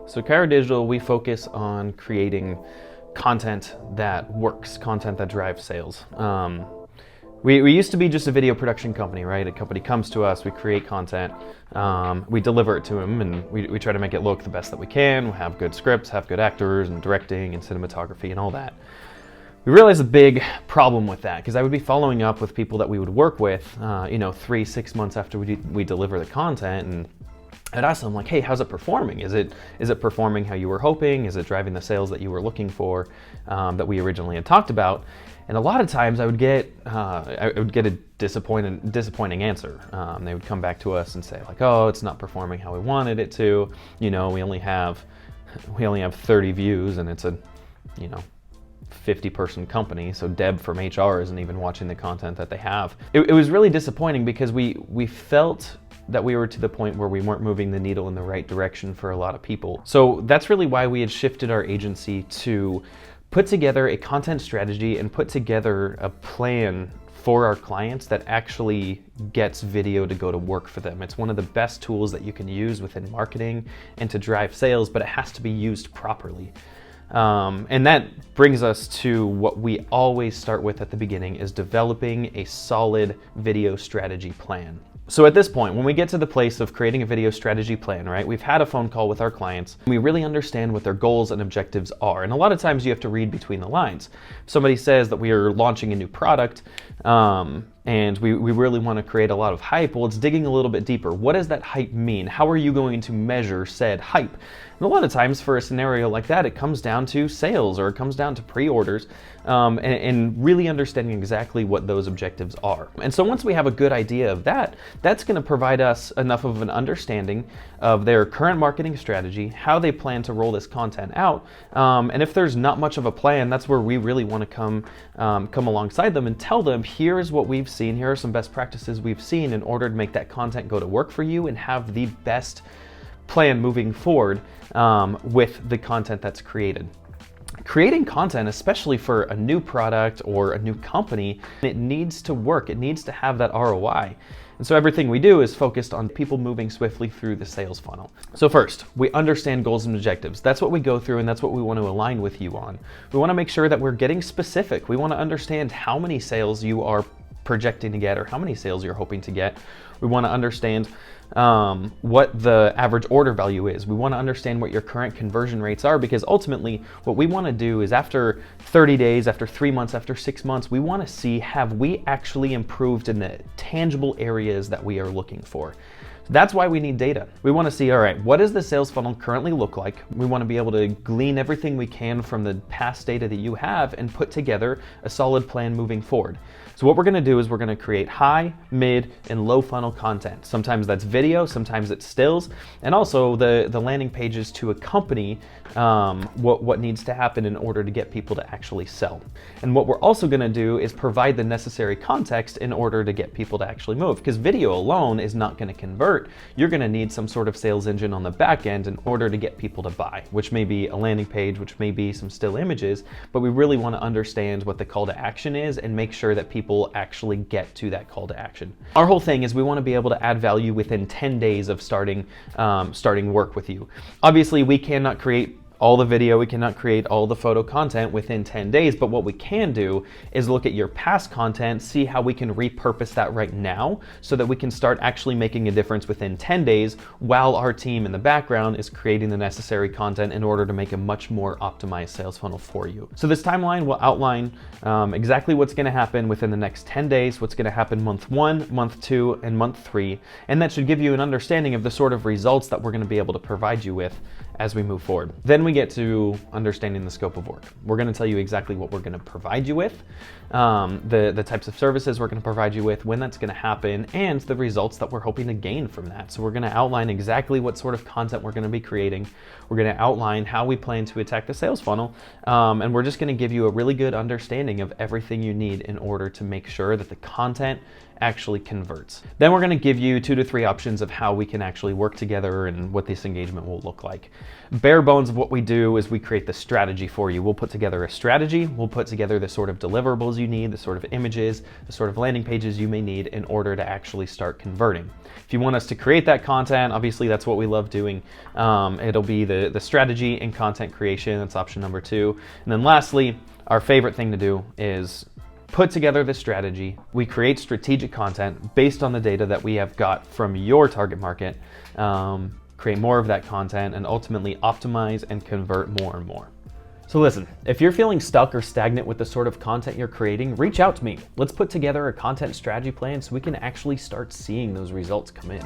So Cairo Digital, we focus on creating content that works, content that drives sales. We used to be just a video production company, right? A company comes to us, we create content, we deliver it to them, and we try to make it look the best that we can. We have good scripts, have good actors and directing and cinematography and all that. We realized a big problem with that, because I would be following up with people that we would work with, 3-6 months after we deliver the content, and I'd ask them, like, hey, how's it performing? Is it performing how you were hoping? Is it driving the sales that you were looking for, that we originally had talked about? And a lot of times I would get a disappointing answer. They would come back to us and say, like, oh, it's not performing how we wanted it to. We only have 30 views, and it's a 50-person company, so Deb from HR isn't even watching the content that they have. It was really disappointing, because we felt that we were to the point where we weren't moving the needle in the right direction for a lot of people. So that's really why we had shifted our agency to put together a content strategy and put together a plan for our clients that actually gets video to go to work for them. It's one of the best tools that you can use within marketing and to drive sales, but it has to be used properly. And that brings us to what we always start with at the beginning, is developing a solid video strategy plan. So at this point, when we get to the place of creating a video strategy plan, right, we've had a phone call with our clients, and we really understand what their goals and objectives are. And a lot of times you have to read between the lines. If somebody says that we are launching a new product, and we really want to create a lot of hype, well, it's digging a little bit deeper. What does that hype mean? How are you going to measure said hype? And a lot of times for a scenario like that, it comes down to sales, or it comes down to pre-orders, and really understanding exactly what those objectives are. And so once we have a good idea of that, that's going to provide us enough of an understanding of their current marketing strategy, how they plan to roll this content out, and if there's not much of a plan, that's where we really want to come alongside them and tell them, here's what we've seen, here are some best practices we've seen in order to make that content go to work for you and have the best plan moving forward with the content that's created. Creating content, especially for a new product or a new company, it needs to work. It needs to have that ROI. And so everything we do is focused on people moving swiftly through the sales funnel. So first, we understand goals and objectives. That's what we go through, and that's what we want to align with you on. We want to make sure that we're getting specific. We want to understand how many sales you are projecting to get, or how many sales you're hoping to get. We want to understand what the average order value is. We want to understand what your current conversion rates are, because ultimately what we want to do is, after 30 days, after 3 months, after 6 months, we want to see, have we actually improved in the tangible areas that we are looking for. That's why we need data. We want to see, all right, what does the sales funnel currently look like? We want to be able to glean everything we can from the past data that you have and put together a solid plan moving forward. So what we're going to do is we're going to create high, mid, and low funnel content. Sometimes that's video, sometimes it's stills, and also the landing pages to accompany what needs to happen in order to get people to actually sell. And what we're also going to do is provide the necessary context in order to get people to actually move, because video alone is not going to convert. You're going to need some sort of sales engine on the back end in order to get people to buy, which may be a landing page, which may be some still images, but we really want to understand what the call to action is and make sure that people actually get to that call to action. Our whole thing is we want to be able to add value within 10 days of starting work with you. Obviously, we cannot create all the video, we cannot create all the photo content within 10 days, but what we can do is look at your past content, see how we can repurpose that right now so that we can start actually making a difference within 10 days while our team in the background is creating the necessary content in order to make a much more optimized sales funnel for you. So this timeline will outline exactly what's going to happen within the next 10 days, what's going to happen month 1, month 2, and month 3, and that should give you an understanding of the sort of results that we're going to be able to provide you with as we move forward. Then we get to understanding the scope of work. We're going to tell you exactly what we're going to provide you with, the types of services we're going to provide you with, when that's going to happen, and the results that we're hoping to gain from that. So we're going to outline exactly what sort of content we're going to be creating. We're going to outline how we plan to attack the sales funnel, and we're just going to give you a really good understanding of everything you need in order to make sure that the content actually converts. Then we're going to give you 2 to 3 options of how we can actually work together and what this engagement will look like. Bare bones of what we do is we create the strategy for you. We'll put together a strategy, we'll put together the sort of deliverables you need, the sort of images, the sort of landing pages you may need in order to actually start converting. If you want us to create that content, obviously that's what we love doing. It'll be the strategy and content creation. That's option number 2. And then lastly, our favorite thing to do is put together the strategy. We create strategic content based on the data that we have got from your target market, create more of that content, and ultimately optimize and convert more and more. So listen, if you're feeling stuck or stagnant with the sort of content you're creating, reach out to me. Let's put together a content strategy plan so we can actually start seeing those results come in.